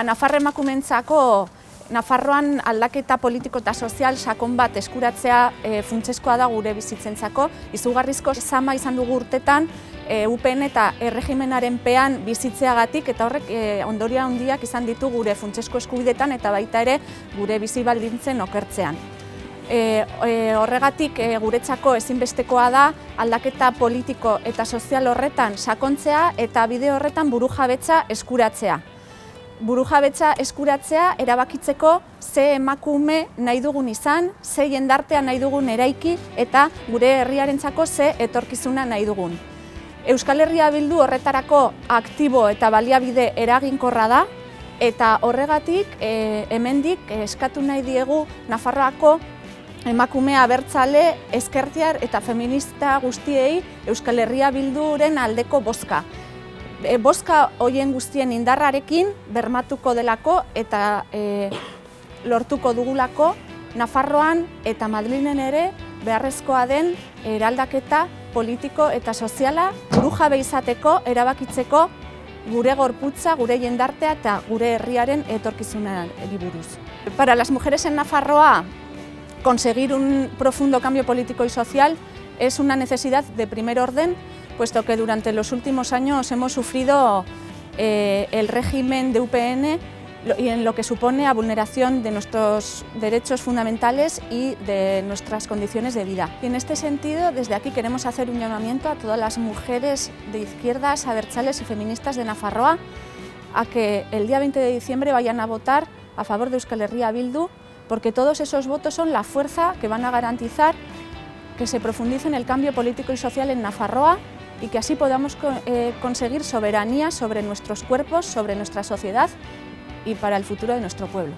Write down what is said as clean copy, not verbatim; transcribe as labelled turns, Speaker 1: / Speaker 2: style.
Speaker 1: Nafar emakumeentzako Nafarroan aldaketa politiko eta sozial sakon bat eskuratzea funtsezkoa da gure bizitzentzako. Izugarrizko zama izan dugu urtetan UPN eta erregimenaren pean bizitzeagatik, eta horrek ondorio handiak izan ditu gure funtsezko eskubidetan eta baita ere gure bizi baldintzen okertzean. Horregatik guretzako ezinbestekoa da aldaketa politiko eta sozial horretan sakontzea eta bide horretan burujabetza eskuratzea. Burujabetza eskuratzea erabakitzeko ze emakume nahi dugun izan, ze jendartea nahi dugun eraiki eta gure herriarentzako ze etorkizuna nahi dugun. Euskal Herria Bildu horretarako aktibo eta baliabide eraginkorra da, eta horregatik hemendik eskatu nahi diegu Nafarroako emakume abertzale, ezkertiar eta feminista guztiei Euskal Herria Bilduren aldeko bozka. Bozka horien guztien indarrarekin bermatuko delako eta lortuko dugulako Nafarroan eta Madrilen ere beharrezkoa den eraldaketa politiko eta soziala burujabe izateko, erabakitzeko gure gorputza, gure jendartea eta gure herriaren etorkizunari buruz. Para las mujeres en Nafarroa, conseguir un profundo cambio político y social es una necesidad de primer orden, puesto que durante los últimos años hemos sufrido el régimen de UPN y en lo que supone a vulneración de nuestros derechos fundamentales y de nuestras condiciones de vida. Y en este sentido, desde aquí queremos hacer un llamamiento a todas las mujeres de izquierdas, abertzales y feministas de Nafarroa a que el día 20 de diciembre vayan a votar a favor de Euskal Herria Bildu, porque todos esos votos son la fuerza que van a garantizar que se profundice en el cambio político y social en Nafarroa y que así podamos conseguir soberanía sobre nuestros cuerpos, sobre nuestra sociedad y para el futuro de nuestro pueblo.